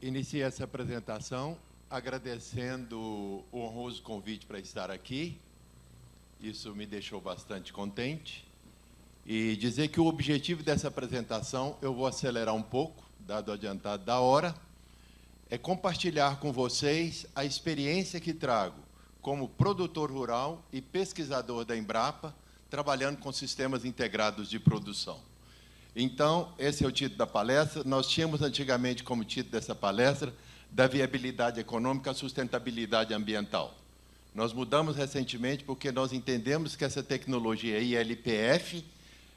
Iniciei essa apresentação agradecendo o honroso convite para estar aqui. Isso me deixou bastante contente. E dizer que o objetivo dessa apresentação, eu vou acelerar um pouco, dado o adiantado da hora, é compartilhar com vocês a experiência que trago como produtor rural e pesquisador da Embrapa, trabalhando com sistemas integrados de produção. Então, esse é o título da palestra. Nós tínhamos antigamente como título dessa palestra da viabilidade econômica à sustentabilidade ambiental. Nós mudamos recentemente porque nós entendemos que essa tecnologia ILPF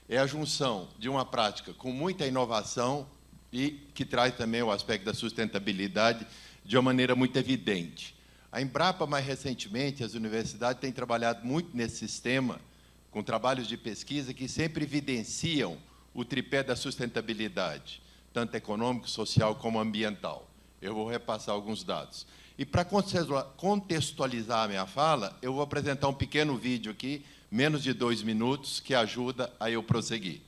é a junção de uma prática com muita inovação e que traz também o aspecto da sustentabilidade de uma maneira muito evidente. A Embrapa, mais recentemente, as universidades têm trabalhado muito nesse sistema, com trabalhos de pesquisa que sempre evidenciam o tripé da sustentabilidade, tanto econômico, social como ambiental. Eu vou repassar alguns dados. E para contextualizar a minha fala, eu vou apresentar um pequeno vídeo aqui, menos de 2 minutos, que ajuda a eu prosseguir.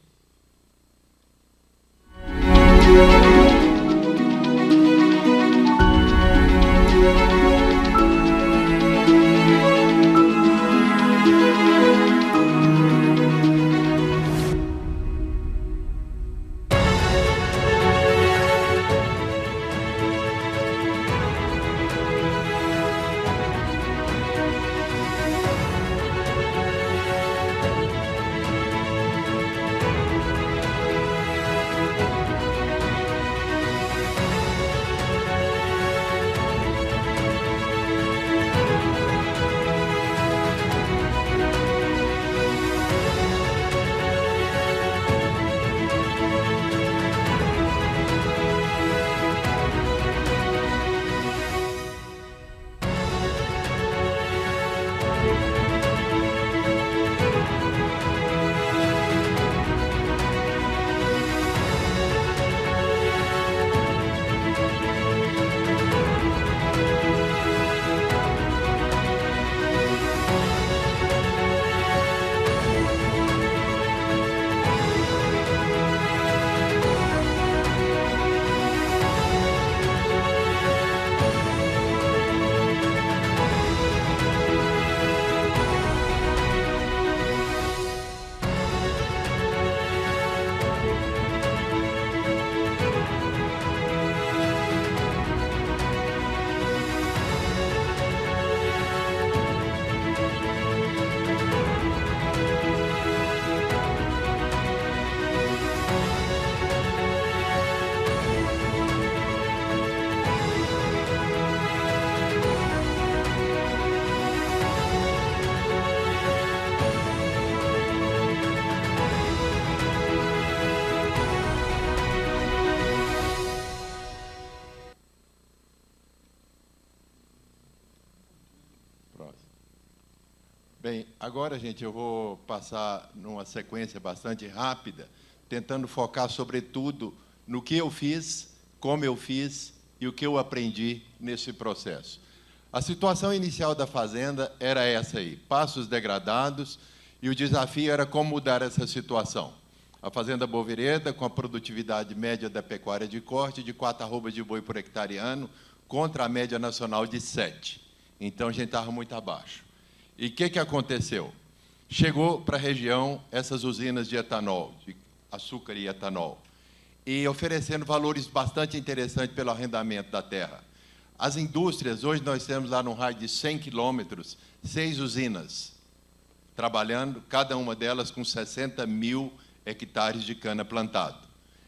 Bem, agora, gente, eu vou passar numa sequência bastante rápida, tentando focar, sobretudo, no que eu fiz, como eu fiz e o que eu aprendi nesse processo. A situação inicial da fazenda era essa aí, pastos degradados, e o desafio era como mudar essa situação. A fazenda Boa Vereda, com a produtividade média da pecuária de corte de 4 arrobas de boi por hectare ano, contra a média nacional de 7. Então, a gente estava muito abaixo. E o que aconteceu? Chegou para a região essas usinas de etanol, de açúcar e etanol, e oferecendo valores bastante interessantes pelo arrendamento da terra. As indústrias, hoje nós temos lá no raio de 100 quilômetros, 6 usinas, trabalhando, cada uma delas com 60 mil hectares de cana plantado.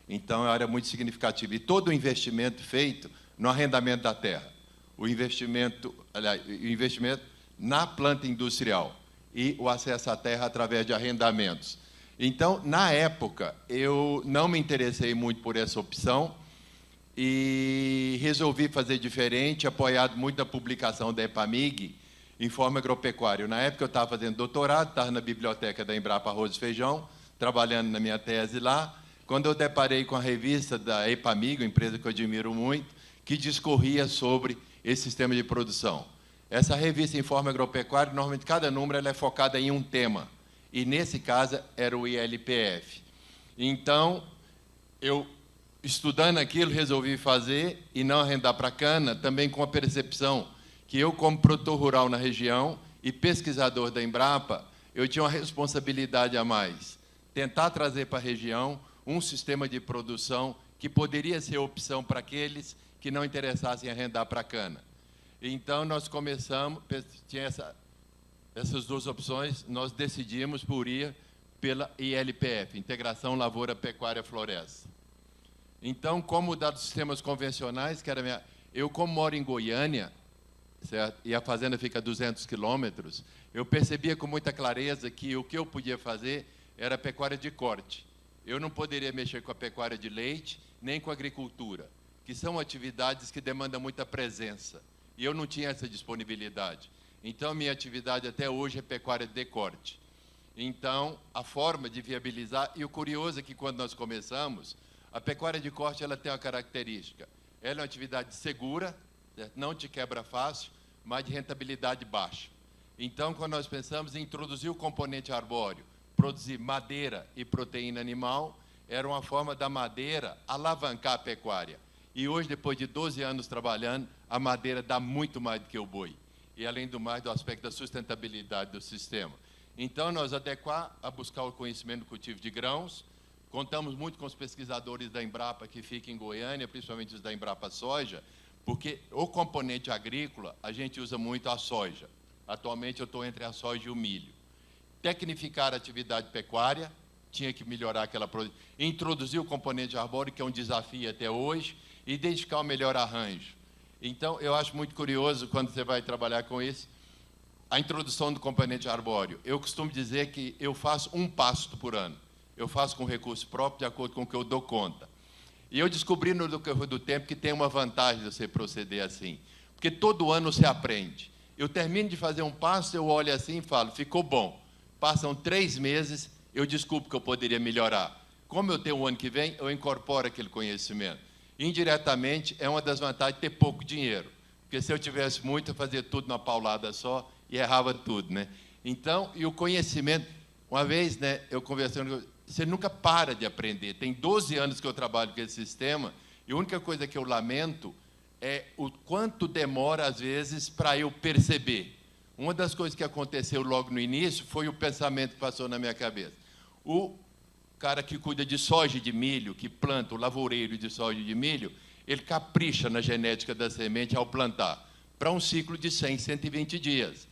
Então, é uma área muito significativa. E todo o investimento feito no arrendamento da terra, o investimento na planta industrial e o acesso à terra através de arrendamentos. Então, na época, eu não me interessei muito por essa opção e resolvi fazer diferente, apoiado muito na publicação da EPAMIG, Informe Agropecuário. Na época, eu estava fazendo doutorado, estava na biblioteca da Embrapa Arroz e Feijão, trabalhando na minha tese lá, quando eu deparei com a revista da EPAMIG, uma empresa que eu admiro muito, que discorria sobre esse sistema de produção. Essa revista Informe Agropecuário, normalmente cada número ela é focada em um tema, e nesse caso era o ILPF. Então, eu estudando aquilo, resolvi fazer e não arrendar para cana, também com a percepção que eu, como produtor rural na região e pesquisador da Embrapa, eu tinha uma responsabilidade a mais, tentar trazer para a região um sistema de produção que poderia ser opção para aqueles que não interessassem em arrendar para cana. Então, nós começamos, tinha essas duas opções, nós decidimos por ir pela ILPF, Integração Lavoura, Pecuária, Floresta. Então, como dados sistemas convencionais, que era eu, como moro em Goiânia, certo? E a fazenda fica a 200 quilômetros, eu percebia com muita clareza que o que eu podia fazer era pecuária de corte. Eu não poderia mexer com a pecuária de leite, nem com a agricultura, que são atividades que demandam muita presença. E eu não tinha essa disponibilidade. Então, minha atividade até hoje é pecuária de corte. Então, a forma de viabilizar, e o curioso é que quando nós começamos, a pecuária de corte ela tem uma característica. Ela é uma atividade segura, certo? Não te quebra fácil, mas de rentabilidade baixa. Então, quando nós pensamos em introduzir o componente arbóreo, produzir madeira e proteína animal, era uma forma da madeira alavancar a pecuária. E hoje, depois de 12 anos trabalhando, a madeira dá muito mais do que o boi. E, além do mais, do aspecto da sustentabilidade do sistema. Então, nós adequar a buscar o conhecimento do cultivo de grãos. Contamos muito com os pesquisadores da Embrapa, que ficam em Goiânia, principalmente os da Embrapa Soja, porque o componente agrícola, a gente usa muito a soja. Atualmente, eu estou entre a soja e o milho. Tecnificar a atividade pecuária, tinha que melhorar aquela produção. Introduzir o componente arbóreo, que é um desafio até hoje, e dedicar o melhor arranjo. Então, eu acho muito curioso, quando você vai trabalhar com isso, a introdução do componente arbóreo. Eu costumo dizer que eu faço um pasto por ano. Eu faço com recurso próprio, de acordo com o que eu dou conta. E eu descobri no decorrer do tempo que tem uma vantagem de você proceder assim. Porque todo ano você aprende. Eu termino de fazer um pasto, eu olho assim e falo, ficou bom. Passam 3 meses, eu descubro que eu poderia melhorar. Como eu tenho o ano que vem, eu incorporo aquele conhecimento. Indiretamente, é uma das vantagens de ter pouco dinheiro. Porque se eu tivesse muito, eu fazia tudo numa paulada só e errava tudo, né? Então, e o conhecimento... Uma vez, né, eu conversando... Você nunca para de aprender. Tem 12 anos que eu trabalho com esse sistema e a única coisa que eu lamento é o quanto demora, às vezes, para eu perceber. Uma das coisas que aconteceu logo no início foi o pensamento que passou na minha cabeça. O cara que cuida de soja e de milho, que planta, o lavoureiro de soja e de milho, ele capricha na genética da semente ao plantar, para um ciclo de 100, 120 dias.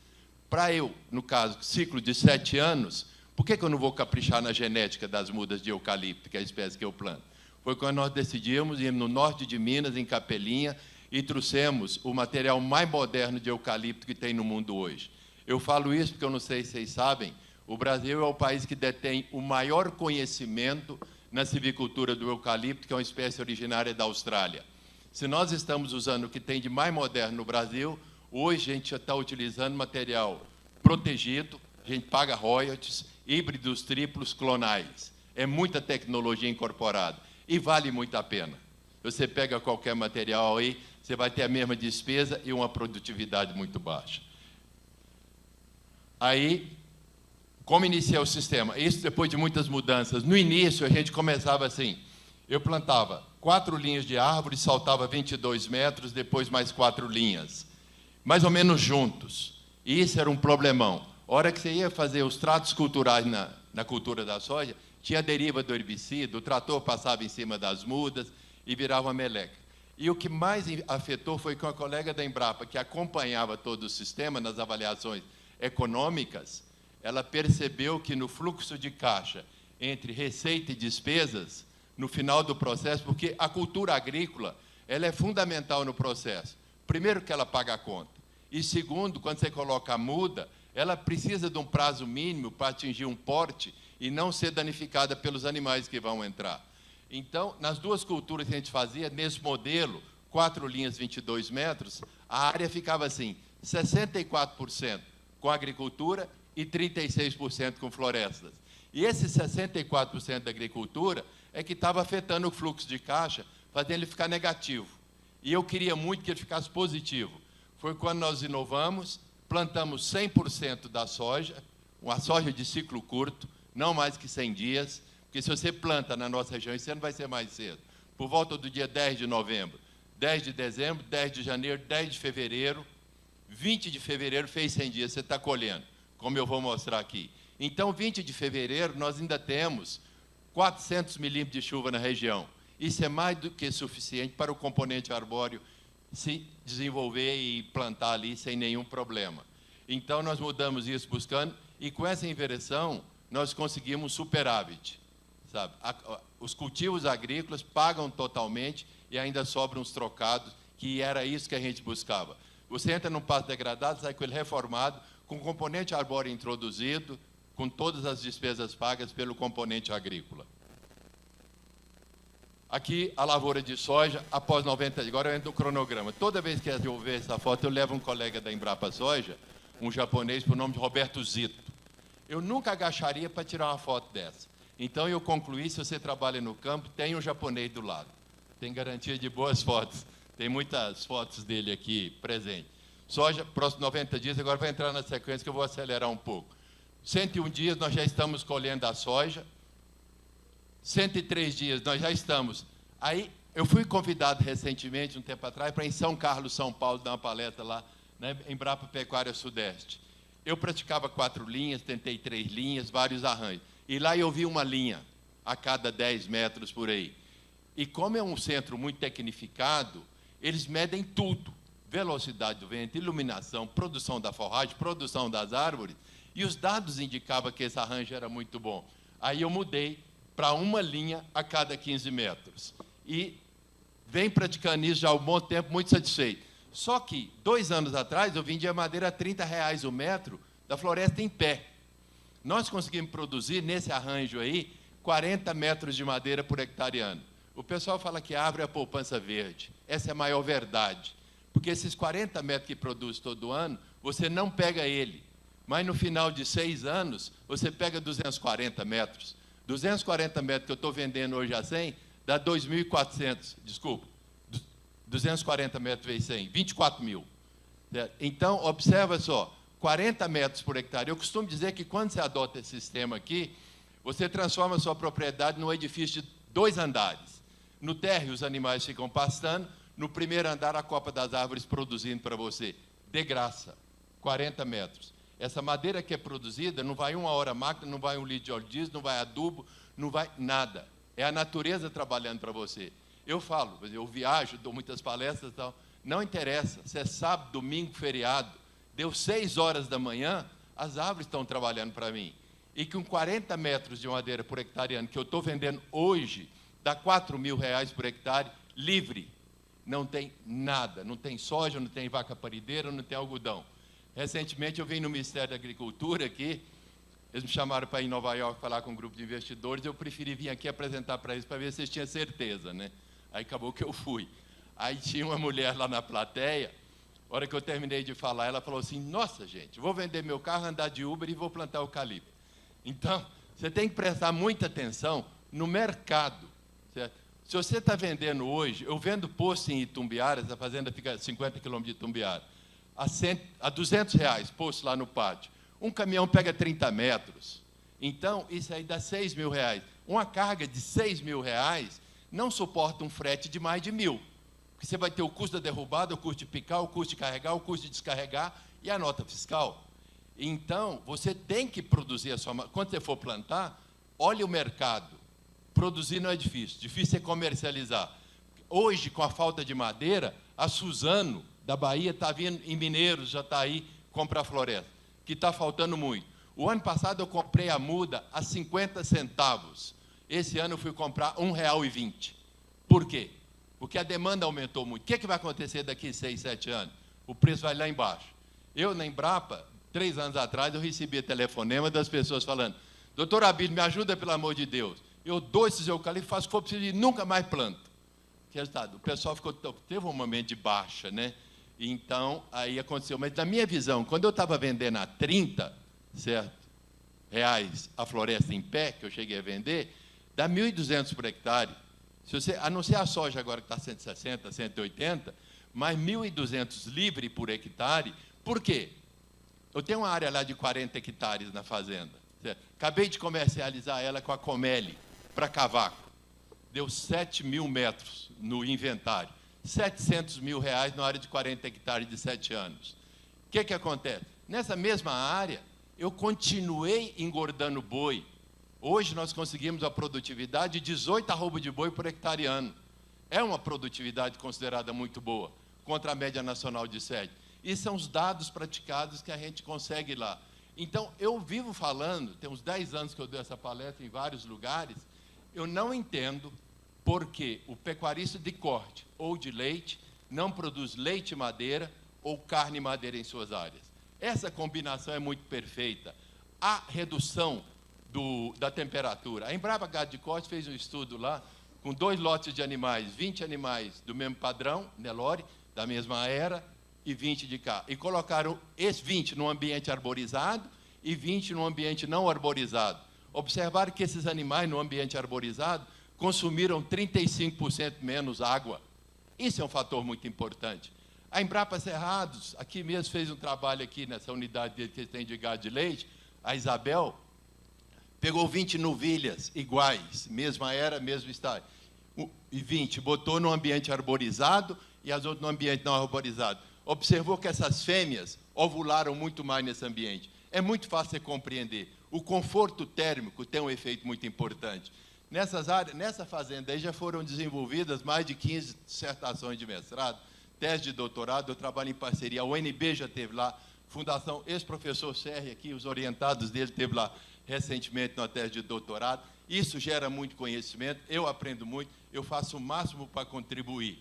Para eu, no caso, ciclo de 7 anos, por que eu não vou caprichar na genética das mudas de eucalipto, que é a espécie que eu planto? Foi quando nós decidimos ir no norte de Minas, em Capelinha, e trouxemos o material mais moderno de eucalipto que tem no mundo hoje. Eu falo isso porque eu não sei se vocês sabem, o Brasil é o país que detém o maior conhecimento na silvicultura do eucalipto, que é uma espécie originária da Austrália. Se nós estamos usando o que tem de mais moderno no Brasil, hoje a gente já está utilizando material protegido, a gente paga royalties, híbridos triplos clonais. É muita tecnologia incorporada e vale muito a pena. Você pega qualquer material aí, você vai ter a mesma despesa e uma produtividade muito baixa. Aí, como iniciar o sistema? Isso depois de muitas mudanças. No início, a gente começava assim, eu plantava 4 linhas de árvore, saltava 22 metros, depois mais 4 linhas, mais ou menos juntos. E isso era um problemão. A hora que você ia fazer os tratos culturais na cultura da soja, tinha a deriva do herbicida, o trator passava em cima das mudas e virava uma meleca. E o que mais afetou foi que uma colega da Embrapa, que acompanhava todo o sistema nas avaliações econômicas, ela percebeu que no fluxo de caixa entre receita e despesas, no final do processo, porque a cultura agrícola ela é fundamental no processo. Primeiro, que ela paga a conta. E segundo, quando você coloca a muda, ela precisa de um prazo mínimo para atingir um porte e não ser danificada pelos animais que vão entrar. Então, nas duas culturas que a gente fazia, nesse modelo, 4 linhas, 22 metros, a área ficava assim, 64% com agricultura e 36% com florestas. E esse 64% da agricultura é que estava afetando o fluxo de caixa, fazendo ele ficar negativo. E eu queria muito que ele ficasse positivo. Foi quando nós inovamos, plantamos 100% da soja, uma soja de ciclo curto, não mais que 100 dias, porque se você planta na nossa região, esse ano vai ser mais cedo, por volta do dia 10 de novembro, 10 de dezembro, 10 de janeiro, 10 de fevereiro, 20 de fevereiro fez 100 dias, você está colhendo, como eu vou mostrar aqui. Então, 20 de fevereiro, nós ainda temos 400 milímetros de chuva na região. Isso é mais do que suficiente para o componente arbóreo se desenvolver e plantar ali sem nenhum problema. Então, nós mudamos isso buscando, e com essa inversão, nós conseguimos superávit. Sabe? Os cultivos agrícolas pagam totalmente e ainda sobram uns trocados, que era isso que a gente buscava. Você entra num pasto degradado, sai com ele reformado, com componente arbóreo introduzido, com todas as despesas pagas pelo componente agrícola. Aqui, a lavoura de soja, após 90 dias. Agora eu entro no cronograma. Toda vez que eu ver essa foto, eu levo um colega da Embrapa Soja, um japonês, por nome de Roberto Zito. Eu nunca agacharia para tirar uma foto dessa. Então, eu concluí, se você trabalha no campo, tem um japonês do lado. Tem garantia de boas fotos. Tem muitas fotos dele aqui presente. Soja, próximo 90 dias, agora vai entrar na sequência que eu vou acelerar um pouco. 101 dias, nós já estamos colhendo a soja. 103 dias, nós já estamos. Aí, eu fui convidado recentemente, um tempo atrás, para em São Carlos, São Paulo, dar uma palestra lá, né, Embrapa Pecuária Sudeste. Eu praticava 4 linhas, tentei 3 linhas, vários arranjos. E lá eu vi uma linha a cada 10 metros por aí. E como é um centro muito tecnificado, eles medem tudo. Velocidade do vento, iluminação, produção da forragem, produção das árvores. E os dados indicavam que esse arranjo era muito bom. Aí eu mudei para uma linha a cada 15 metros. E venho praticando isso já há um bom tempo, muito satisfeito. Só que, 2 anos atrás, eu vendia madeira a R$30 o metro da floresta em pé. Nós conseguimos produzir, nesse arranjo aí, 40 metros de madeira por hectare ano. O pessoal fala que a árvore é a poupança verde. Essa é a maior verdade. Porque esses 40 metros que produz todo ano, você não pega ele. Mas, no final de 6 anos, você pega 240 metros. 240 metros que eu estou vendendo hoje a 100, dá 2.400, desculpa. 240 metros vezes 100, 24 mil. Então, observa só, 40 metros por hectare. Eu costumo dizer que quando você adota esse sistema aqui, você transforma a sua propriedade num edifício de 2 andares. No térreo, os animais ficam pastando, no primeiro andar, a copa das árvores produzindo para você. De graça, 40 metros. Essa madeira que é produzida, não vai 1 hora máquina, não vai 1 litro de óleo diesel, não vai adubo, não vai nada. É a natureza trabalhando para você. Eu falo, eu viajo, dou muitas palestras e tal, não interessa, se é sábado, domingo, feriado, deu 6 horas da manhã, as árvores estão trabalhando para mim. E com 40 metros de madeira por hectare ano, que eu estou vendendo hoje, dá R$4.000 por hectare, livre. Não tem nada, não tem soja, não tem vaca parideira, não tem algodão. Recentemente eu vim no Ministério da Agricultura aqui, eles me chamaram para ir em Nova York falar com um grupo de investidores, eu preferi vir aqui apresentar para eles, para ver se eles tinham certeza, né? Aí acabou que eu fui. Aí tinha uma mulher lá na plateia, a hora que eu terminei de falar, ela falou assim, nossa, gente, vou vender meu carro, andar de Uber e vou plantar eucalipto. Então, você tem que prestar muita atenção no mercado, certo? Se você está vendendo hoje, eu vendo posto em Itumbiara, essa fazenda fica a 50 quilômetros de Itumbiara, a R$200, posto lá no pátio. Um caminhão pega 30 metros. Então, isso aí dá R$6.000. Uma carga de R$6.000 não suporta um frete de mais de 1.000. Porque você vai ter o custo da derrubada, o custo de picar, o custo de carregar, o custo de descarregar e a nota fiscal. Então, você tem que produzir a sua... Quando você for plantar, olhe o mercado. Produzir não é difícil é comercializar. Hoje, com a falta de madeira, a Suzano, da Bahia, está vindo em Mineiros, já está aí, comprar floresta, que está faltando muito. O ano passado eu comprei a muda a 50 centavos. Esse ano eu fui comprar R$1,20. Por quê? Porque a demanda aumentou muito. O que, é que vai acontecer daqui 6, 7 anos? O preço vai lá embaixo. Eu, na Embrapa, 3 anos atrás, eu recebi telefonema das pessoas falando, doutor Abílio, me ajuda, pelo amor de Deus. Eu dou esses eucaliptos, faço o que for preciso e nunca mais planto. Que resultado? O pessoal teve um momento de baixa, né? Então, aí aconteceu. Mas, na minha visão, quando eu estava vendendo a 30, certo, reais a floresta em pé, que eu cheguei a vender, dá 1.200 por hectare. Se você, a não ser a soja agora que está 160, 180, mais 1.200 livre por hectare. Por quê? Eu tenho uma área lá de 40 hectares na fazenda. Certo? Acabei de comercializar ela com a Comeli, para cavaco. deu 7 mil metros no inventário. 700 mil reais na área de 40 hectares de 7 anos. O que acontece? Nessa mesma área, eu continuei engordando boi. Hoje nós conseguimos a produtividade de 18 arrobas de boi por hectare ano. É uma produtividade considerada muito boa, contra a média nacional de 7. E são os dados praticados que a gente consegue lá. Então, eu vivo falando, tem uns 10 anos que eu dou essa palestra em vários lugares, eu não entendo por que o pecuarista de corte ou de leite não produz leite e madeira ou carne e madeira em suas áreas. Essa combinação é muito perfeita. A redução da temperatura. A Embrapa Gado de Corte fez um estudo lá, com 2 lotes de animais, 20 animais do mesmo padrão, Nelore, da mesma era, e 20 de cá. E colocaram esses 20 num ambiente arborizado e 20 num ambiente não arborizado. Observaram que esses animais, no ambiente arborizado, consumiram 35% menos água. Isso é um fator muito importante. A Embrapa Cerrados, aqui mesmo, fez um trabalho aqui nessa unidade que tem de gado de leite, a Isabel, pegou 20 novilhas iguais, mesma era, mesmo estágio, e 20, botou no ambiente arborizado e as outras no ambiente não arborizado. Observou que essas fêmeas ovularam muito mais nesse ambiente. É muito fácil de compreender. O conforto térmico tem um efeito muito importante. Nessas áreas, nessa fazenda aí já foram desenvolvidas mais de 15 dissertações de mestrado, tese de doutorado, eu trabalho em parceria, a UNB já teve lá, Fundação, ex-professor Serri aqui, os orientados dele teve lá recentemente na tese de doutorado. Isso gera muito conhecimento, eu aprendo muito, eu faço o máximo para contribuir.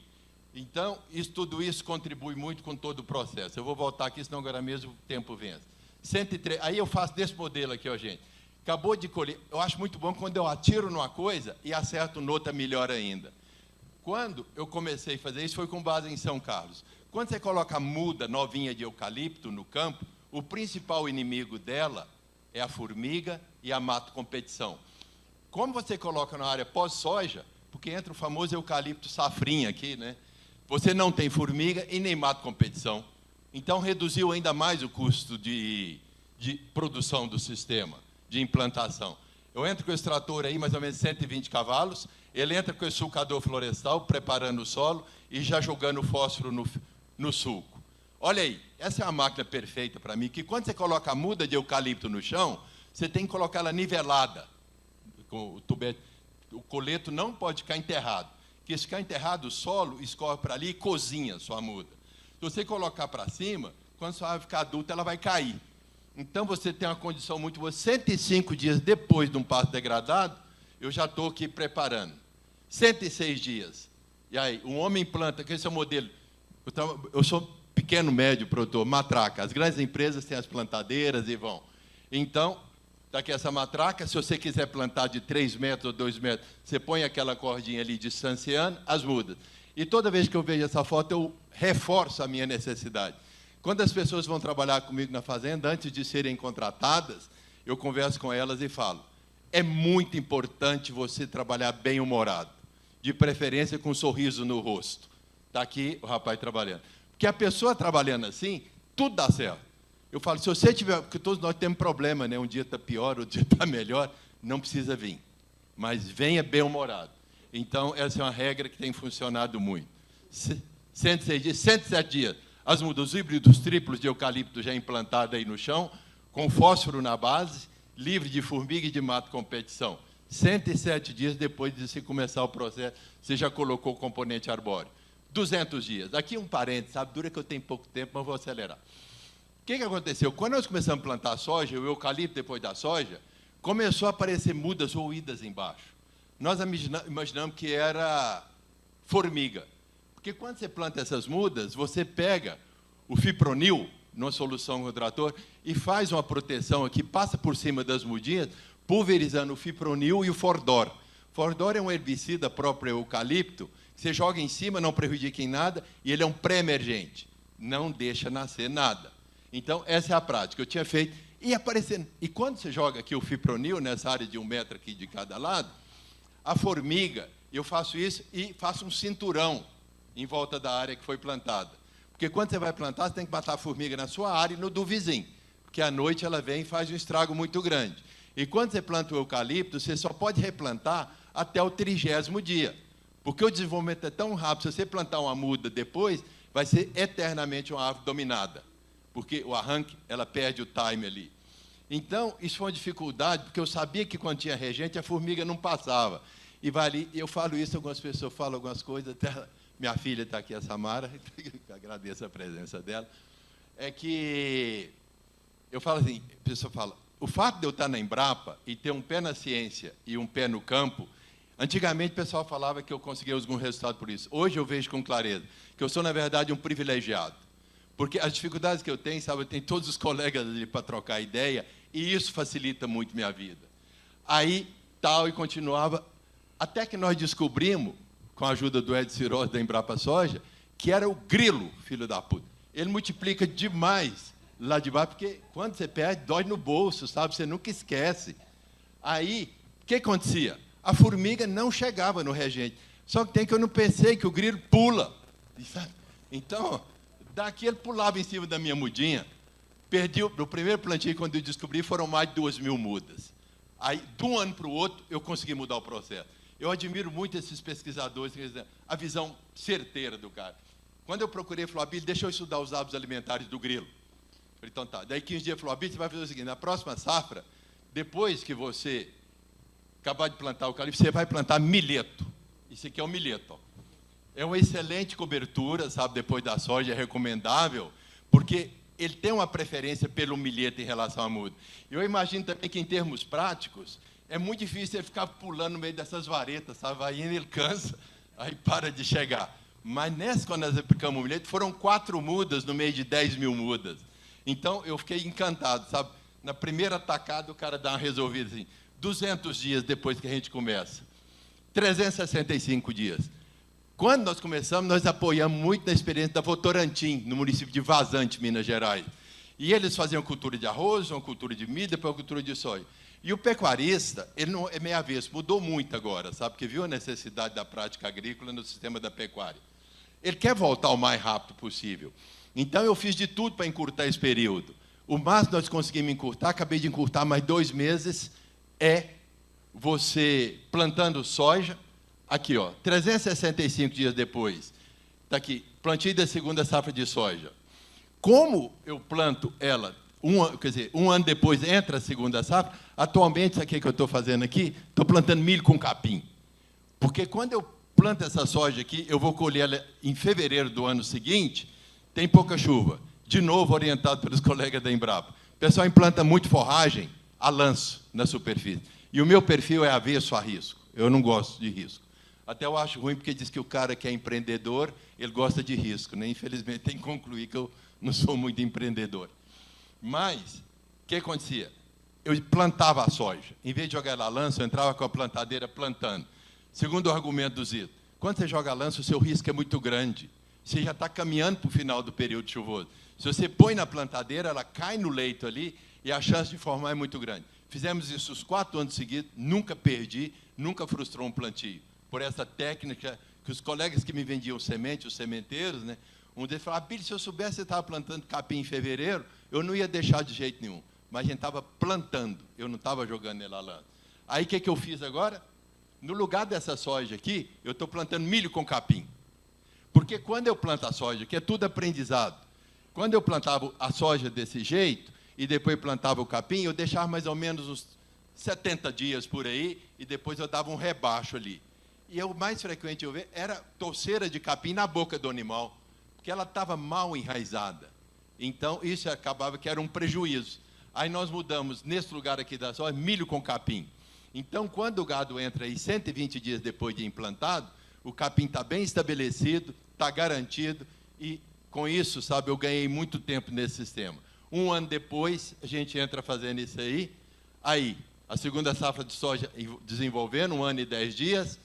Então, tudo isso contribui muito com todo o processo. Eu vou voltar aqui, senão agora mesmo o tempo vence. 103, aí eu faço desse modelo aqui, ó, gente. Acabou de colher. Eu acho muito bom quando eu atiro numa coisa e acerto noutra melhor ainda. Quando eu comecei a fazer isso, foi com base em São Carlos. Quando você coloca muda novinha de eucalipto no campo, o principal inimigo dela é a formiga e a mato competição. Como você coloca na área pós-soja, porque entra o famoso eucalipto safrinha aqui, né? Você não tem formiga e nem mato competição. Então, reduziu ainda mais o custo de produção do sistema, de implantação. Eu entro com esse trator aí, mais ou menos 120 cavalos, ele entra com esse sulcador florestal, preparando o solo e já jogando fósforo no sulco. Olha aí, essa é uma máquina perfeita para mim, que quando você coloca a muda de eucalipto no chão, você tem que colocar ela nivelada. O coleto não pode ficar enterrado, porque se ficar enterrado, o solo escorre para ali e cozinha a sua muda. Se você colocar para cima, quando a sua árvore ficar adulta, ela vai cair. Então, você tem uma condição muito boa. 105 dias depois de um pasto degradado, eu já estou aqui preparando. 106 dias. E aí, um homem planta, que esse é o modelo. Eu sou pequeno, médio produtor, matraca. As grandes empresas têm as plantadeiras e vão. Então, está aqui essa matraca. Se você quiser plantar de 3 metros ou 2 metros, você põe aquela cordinha ali distanciando as mudas. E toda vez que eu vejo essa foto, eu reforço a minha necessidade. Quando as pessoas vão trabalhar comigo na fazenda, antes de serem contratadas, eu converso com elas e falo, é muito importante você trabalhar bem-humorado, de preferência com um sorriso no rosto. Está aqui o rapaz trabalhando. Porque a pessoa trabalhando assim, tudo dá certo. Eu falo, se você tiver, porque todos nós temos problema, né? Um dia está pior, outro dia está melhor, não precisa vir. Mas venha bem-humorado. Então, essa é uma regra que tem funcionado muito. 106 dias, 107 dias. As mudas, os híbridos triplos de eucalipto já implantados aí no chão, com fósforo na base, livre de formiga e de mato competição. 107 dias depois de se começar o processo, você já colocou o componente arbóreo. 200 dias. Aqui um parênteses, sabe? Dura que eu tenho pouco tempo, mas vou acelerar. O que aconteceu? Quando nós começamos a plantar soja, o eucalipto depois da soja, começou a aparecer mudas roídas embaixo. Nós imaginamos que era formiga. Porque quando você planta essas mudas, você pega o fipronil, numa solução com o trator, e faz uma proteção aqui, passa por cima das mudinhas, pulverizando o fipronil e o Fordor. Fordor é um herbicida próprio ao eucalipto, que você joga em cima, não prejudica em nada, e ele é um pré-emergente, não deixa nascer nada. Então, essa é a prática. Eu tinha feito, e aparecendo. E quando você joga aqui o fipronil, nessa área de 1 metro aqui de cada lado, a formiga, eu faço isso e faço um cinturão em volta da área que foi plantada. Porque quando você vai plantar, você tem que matar a formiga na sua área e no do vizinho, porque à noite ela vem e faz um estrago muito grande. E quando você planta o eucalipto, você só pode replantar até o 30º dia. Porque o desenvolvimento é tão rápido, se você plantar uma muda depois, vai ser eternamente uma árvore dominada. Porque o arranque, ela perde o time ali. Então, isso foi uma dificuldade, porque eu sabia que quando tinha regente, a formiga não passava. E vai ali, eu falo isso, algumas pessoas falam algumas coisas, até minha filha está aqui, a Samara, agradeço a presença dela, é que eu falo assim, a pessoa fala, o fato de eu estar na Embrapa e ter um pé na ciência e um pé no campo, antigamente o pessoal falava que eu conseguia algum resultado por isso. Hoje eu vejo com clareza que eu sou, na verdade, um privilegiado. Porque as dificuldades que eu tenho, sabe, eu tenho todos os colegas ali para trocar ideia, e isso facilita muito minha vida. Aí, tal, e continuava, até que nós descobrimos, com a ajuda do Ed Cirós, da Embrapa Soja, que era o grilo, filho da puta. Ele multiplica demais lá de baixo, porque quando você perde, dói no bolso, sabe? Você nunca esquece. Aí, o que acontecia? A formiga não chegava no regente. Só que tem que eu não pensei que o grilo pula. Sabe? Então, daqui ele pulava em cima da minha mudinha. Perdi, no primeiro plantio, quando eu descobri, foram mais de 2.000 mudas. Aí, de um ano para o outro, eu consegui mudar o processo. Eu admiro muito esses pesquisadores, a visão certeira do cara. Quando eu procurei, falou, Abílio, deixa eu estudar os hábitos alimentares do grilo. Eu falei, então tá. Daí 15 dias, falou, Abílio, você vai fazer o seguinte, na próxima safra, depois que você acabar de plantar o eucalipto, você vai plantar milheto. Isso aqui é o milheto. Ó. É uma excelente cobertura, sabe, depois da soja, é recomendável, porque ele tem uma preferência pelo milheto em relação à muda. Eu imagino também que, em termos práticos, é muito difícil ele ficar pulando no meio dessas varetas, sabe? Vai indo, ele cansa, aí para de chegar. Mas nessa, quando nós aplicamos o milheto, foram 4 mudas no meio de 10.000 mudas. Então, eu fiquei encantado, sabe? Na primeira tacada, o cara dá uma resolvida assim, 200 dias depois que a gente começa. 365 dias. Quando nós começamos, nós apoiamos muito na experiência da Votorantim, no município de Vazante, Minas Gerais. E eles faziam cultura de arroz, uma cultura de milho, depois uma cultura de soja. E o pecuarista, ele não é meio avesso, mudou muito agora, sabe? Porque viu a necessidade da prática agrícola no sistema da pecuária. Ele quer voltar o mais rápido possível. Então, eu fiz de tudo para encurtar esse período. O máximo que nós conseguimos encurtar, acabei de encurtar mais 2 meses, é você plantando soja, aqui, ó, 365 dias depois, está aqui, plantio da segunda safra de soja. Como eu planto ela, um ano depois entra a segunda safra, atualmente, sabe o que eu estou fazendo aqui? Estou plantando milho com capim. Porque quando eu planto essa soja aqui, eu vou colher ela em fevereiro do ano seguinte, tem pouca chuva. De novo, orientado pelos colegas da Embrapa. O pessoal implanta muito forragem a lanço na superfície. E o meu perfil é avesso a risco. Eu não gosto de risco. Até eu acho ruim, porque diz que o cara que é empreendedor, ele gosta de risco. Né? Infelizmente, tem que concluir que eu não sou muito empreendedor. Mas, o que acontecia? Eu plantava a soja. Em vez de jogar ela a lanço, eu entrava com a plantadeira plantando. Segundo o argumento do Zito, quando você joga a lanço, o seu risco é muito grande. Você já está caminhando para o final do período chuvoso. Se você põe na plantadeira, ela cai no leito ali e a chance de formar é muito grande. Fizemos isso os 4 anos seguidos, nunca perdi, nunca frustrou um plantio. Por essa técnica que os colegas que me vendiam semente, os sementeiros, né, um deles falou, Abílio, se eu soubesse que você estava plantando capim em fevereiro, eu não ia deixar de jeito nenhum. Mas a gente estava plantando, eu não estava jogando nele a lã. Aí o que eu fiz agora? No lugar dessa soja aqui, eu estou plantando milho com capim. Porque quando eu planto a soja, que é tudo aprendizado, quando eu plantava a soja desse jeito, e depois plantava o capim, eu deixava mais ou menos uns 70 dias por aí, e depois eu dava um rebaixo ali. E o mais frequente eu ver era touceira de capim na boca do animal, porque ela estava mal enraizada. Então, isso acabava que era um prejuízo. Aí nós mudamos, nesse lugar aqui da soja, milho com capim. Então, quando o gado entra aí 120 dias depois de implantado, o capim está bem estabelecido, está garantido, e com isso, sabe, eu ganhei muito tempo nesse sistema. 1 ano depois, a gente entra fazendo isso aí, a segunda safra de soja desenvolvendo, 1 ano e 10 dias,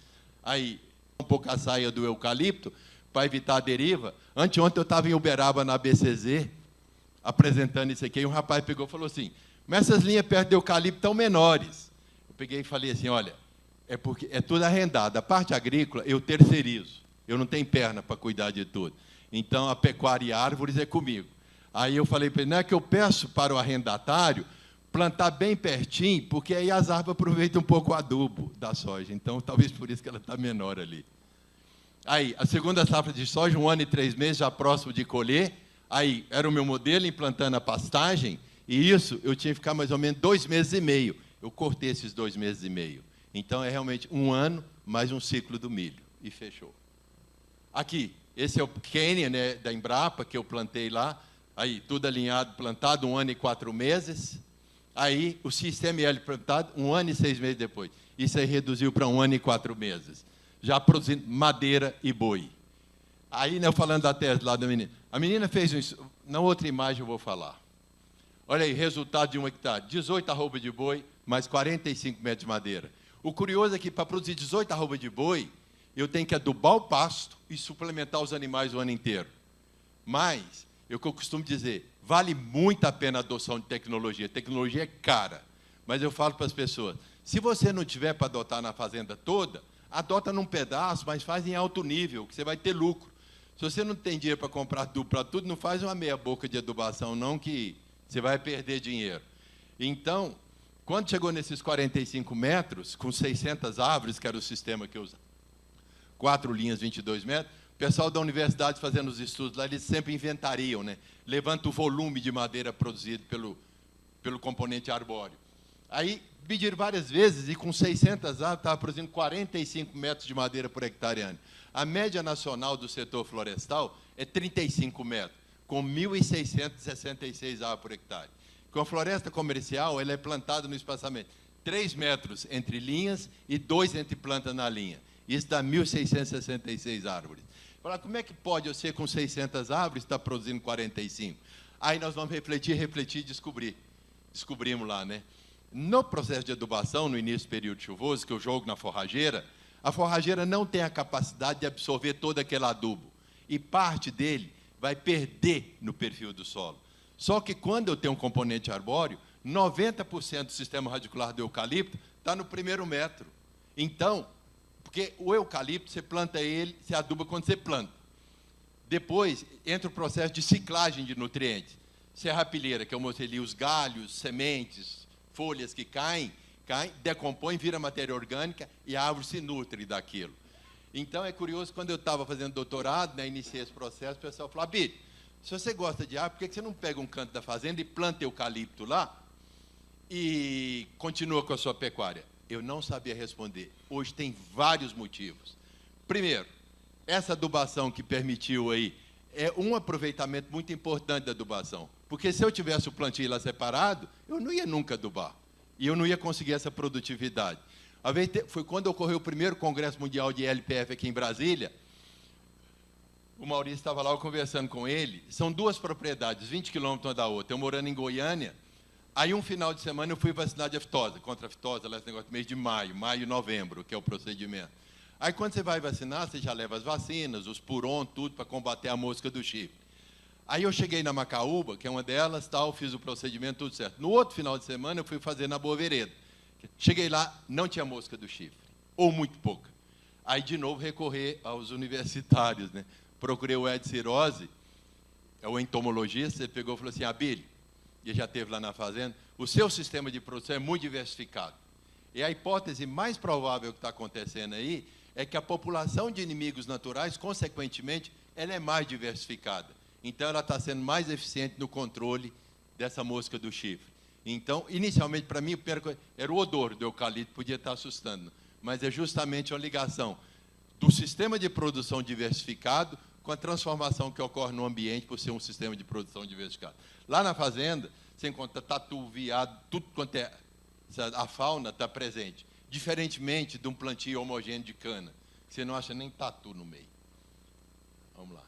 aí um pouco a saia do eucalipto, para evitar a deriva. Anteontem eu estava em Uberaba, na BCZ, apresentando isso aqui, e um rapaz pegou e falou assim, mas essas linhas perto do eucalipto estão menores. Eu peguei e falei assim, olha, é porque é tudo arrendado, a parte agrícola eu terceirizo, eu não tenho perna para cuidar de tudo. Então, a pecuária e árvores é comigo. Aí eu falei para ele, não é que eu peço para o arrendatário plantar bem pertinho, porque aí as árvores aproveitam um pouco o adubo da soja. Então, talvez por isso que ela está menor ali. Aí, a segunda safra de soja, 1 ano e 3 meses, já próximo de colher. Aí, era o meu modelo, implantando a pastagem, e isso eu tinha que ficar mais ou menos 2 meses e meio. Eu cortei esses 2 meses e meio. Então, é realmente 1 ano mais um ciclo do milho. E fechou. Aqui, esse é o Quênia, né, da Embrapa, que eu plantei lá. Aí, tudo alinhado, plantado, 1 ano e 4 meses. Aí, o sistema L plantado, 1 ano e 6 meses depois. Isso aí reduziu para 1 ano e 4 meses. Já produzindo madeira e boi. Aí, né, falando da tese lá da menina. A menina fez isso. Na outra imagem eu vou falar. Olha aí, resultado de 1 hectare. 18 arrobas de boi, mais 45 metros de madeira. O curioso é que, para produzir 18 arrobas de boi, eu tenho que adubar o pasto e suplementar os animais o ano inteiro. Mas, é o que eu costumo dizer, vale muito a pena a adoção de tecnologia. Tecnologia é cara. Mas eu falo para as pessoas, se você não tiver para adotar na fazenda toda, adota num pedaço, mas faz em alto nível, que você vai ter lucro. Se você não tem dinheiro para comprar adubo para tudo, não faz uma meia boca de adubação, não, que você vai perder dinheiro. Então, quando chegou nesses 45 metros, com 600 árvores, que era o sistema que eu usava, 4 linhas, 22 metros, o pessoal da universidade fazendo os estudos lá, eles sempre inventariam, né? Levanta o volume de madeira produzido pelo componente arbóreo. Aí, mediram várias vezes e com 600 árvores estava produzindo 45 metros de madeira por hectare ano. A média nacional do setor florestal é 35 metros, com 1.666 árvores por hectare. Com a floresta comercial, ela é plantada no espaçamento 3 metros entre linhas e 2 entre plantas na linha. Isso dá 1.666 árvores. Falar, como é que pode eu ser com 600 árvores estar produzindo 45? Aí nós vamos refletir e descobrir. Descobrimos lá, né? No processo de adubação, no início do período chuvoso, que eu jogo na forrageira, a forrageira não tem a capacidade de absorver todo aquele adubo. E parte dele vai perder no perfil do solo. Só que quando eu tenho um componente arbóreo, 90% do sistema radicular do eucalipto está no primeiro metro. Então, porque o eucalipto, você planta ele, você aduba quando você planta. Depois, entra o processo de ciclagem de nutrientes. Serrapilheira, que eu mostrei ali, os galhos, sementes, folhas que caem, decompõem, vira matéria orgânica e a árvore se nutre daquilo. Então, é curioso, quando eu estava fazendo doutorado, né, iniciei esse processo, o pessoal falou, Abílio, se você gosta de árvore, por que você não pega um canto da fazenda e planta eucalipto lá e continua com a sua pecuária? Eu não sabia responder. Hoje tem vários motivos. Primeiro, essa adubação que permitiu aí é um aproveitamento muito importante da adubação. Porque se eu tivesse o plantio lá separado, eu não ia nunca adubar. E eu não ia conseguir essa produtividade. Foi quando ocorreu o primeiro Congresso Mundial de LPF aqui em Brasília. O Maurício estava lá, eu conversando com ele. São 2 propriedades, 20 quilômetros uma da outra. Eu morando em Goiânia. Aí, um final de semana, eu fui vacinar de aftosa, contra a aftosa, esse negócio do mês de maio e novembro, que é o procedimento. Aí, quando você vai vacinar, você já leva as vacinas, os puron, tudo, para combater a mosca do chifre. Aí, eu cheguei na Macaúba, que é uma delas, tal, fiz o procedimento, tudo certo. No outro final de semana, eu fui fazer na Boa Vereda. Cheguei lá, não tinha mosca do chifre, ou muito pouca. Aí, de novo, recorrer aos universitários, né? Procurei o Ed Cirose, é o entomologista, ele pegou e falou assim, Abílio, e já esteve lá na fazenda, o seu sistema de produção é muito diversificado. E a hipótese mais provável que está acontecendo aí é que a população de inimigos naturais, consequentemente, ela é mais diversificada. Então, ela está sendo mais eficiente no controle dessa mosca do chifre. Então, inicialmente, para mim, era o odor do eucalipto, podia estar assustando, mas é justamente uma ligação do sistema de produção diversificado com a transformação que ocorre no ambiente por ser um sistema de produção diversificado. Lá na fazenda, você encontra tatu, veado, tudo quanto é... A fauna está presente. Diferentemente de um plantio homogêneo de cana, que você não acha nem tatu no meio. Vamos lá.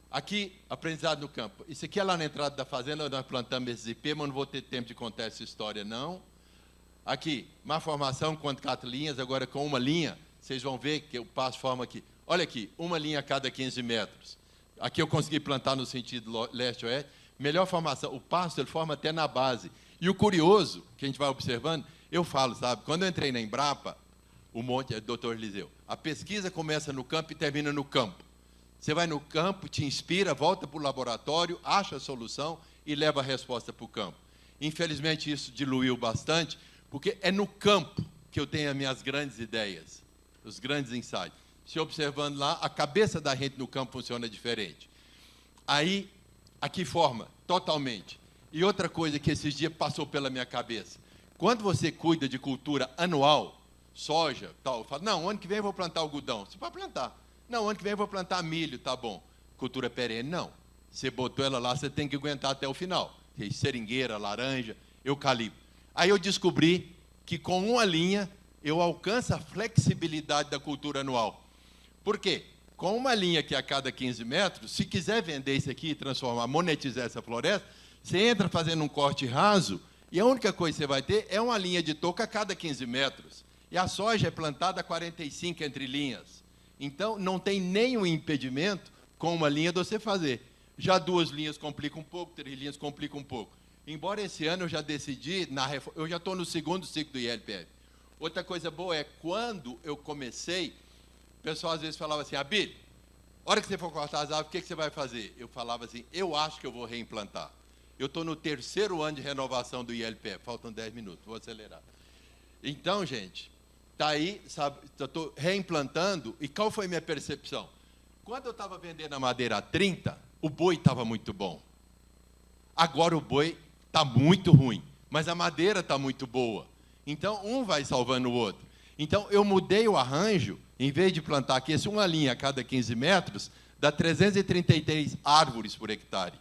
Aqui, aprendizado no campo. Isso aqui é lá na entrada da fazenda, nós plantamos esses IP, mas não vou ter tempo de contar essa história, não. Aqui, má formação, quanto 4 linhas, agora com uma linha, vocês vão ver que eu passo forma aqui. Olha aqui, uma linha a cada 15 metros. Aqui eu consegui plantar no sentido leste-oeste. Melhor formação, o pasto ele forma até na base. E o curioso, que a gente vai observando, eu falo, sabe, quando eu entrei na Embrapa, o monte, doutor Eliseu, a pesquisa começa no campo e termina no campo. Você vai no campo, te inspira, volta para o laboratório, acha a solução e leva a resposta para o campo. Infelizmente, isso diluiu bastante, porque é no campo que eu tenho as minhas grandes ideias, os grandes insights. Se observando lá, a cabeça da gente no campo funciona diferente. Aí, aqui forma totalmente. E outra coisa que esses dias passou pela minha cabeça. Quando você cuida de cultura anual, soja, tal, eu falo, não, ano que vem eu vou plantar algodão. Você pode plantar. Não, ano que vem eu vou plantar milho, tá bom. Cultura perene, não. Você botou ela lá, você tem que aguentar até o final. Seringueira, laranja, eucalipto. Aí eu descobri que com uma linha eu alcanço a flexibilidade da cultura anual. Por quê? Com uma linha que é a cada 15 metros, se quiser vender isso aqui e transformar, monetizar essa floresta, você entra fazendo um corte raso e a única coisa que você vai ter é uma linha de touca a cada 15 metros. E a soja é plantada a 45 entre linhas. Então, não tem nenhum impedimento com uma linha de você fazer. Já 2 linhas complica um pouco, 3 linhas complica um pouco. Embora esse ano eu já decidi, eu já estou no 2º ciclo do ILPF. Outra coisa boa é, quando eu comecei, o pessoal às vezes falava assim, Abílio, hora que você for cortar as árvores, o que você vai fazer? Eu falava assim, eu acho que eu vou reimplantar. Eu estou no 3º ano de renovação do ILPF, faltam 10 minutos, vou acelerar. Então, gente, está aí, sabe, eu estou reimplantando, e qual foi a minha percepção? Quando eu estava vendendo a madeira a 30, o boi estava muito bom. Agora o boi está muito ruim, mas a madeira está muito boa. Então, um vai salvando o outro. Então, eu mudei o arranjo, em vez de plantar aqui, uma linha a cada 15 metros, dá 333 árvores por hectare.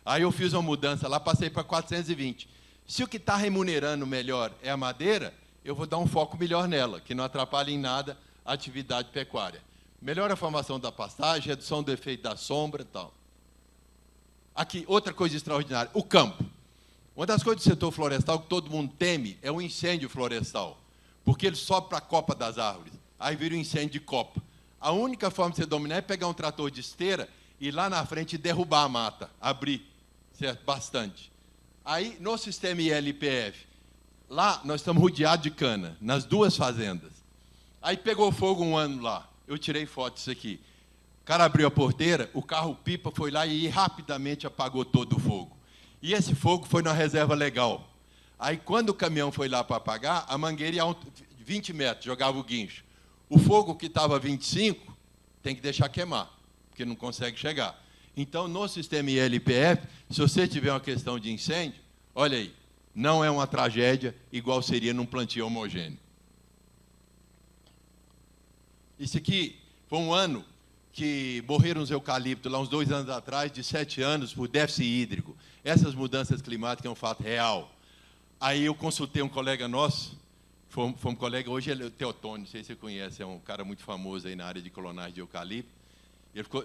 Aí eu fiz uma mudança lá, passei para 420. Se o que está remunerando melhor é a madeira, eu vou dar um foco melhor nela, que não atrapalhe em nada a atividade pecuária. Melhora a formação da pastagem, redução do efeito da sombra e tal. Aqui, outra coisa extraordinária, o campo. Uma das coisas do setor florestal que todo mundo teme é o incêndio florestal, porque ele sobe para a copa das árvores, aí vira um incêndio de copa. A única forma de você dominar é pegar um trator de esteira e ir lá na frente derrubar a mata, abrir, certo? Bastante. Aí, no sistema ILPF, lá nós estamos rodeados de cana, nas 2 fazendas. Aí pegou fogo um ano lá, eu tirei foto disso aqui. O cara abriu a porteira, o carro-pipa foi lá e rapidamente apagou todo o fogo. E esse fogo foi na reserva legal. Aí, quando o caminhão foi lá para apagar, a mangueira ia 20 metros, jogava o guincho. O fogo que estava a 25, tem que deixar queimar, porque não consegue chegar. Então, no sistema ILPF, se você tiver uma questão de incêndio, olha aí, não é uma tragédia igual seria num plantio homogêneo. Isso aqui foi um ano que morreram os eucaliptos, lá uns 2 anos atrás, de 7 anos, por déficit hídrico. Essas mudanças climáticas é um fato real. Aí eu consultei um colega nosso, foi um colega, hoje ele é o Teotônio, não sei se você conhece, é um cara muito famoso aí na área de clonagem de eucalipto.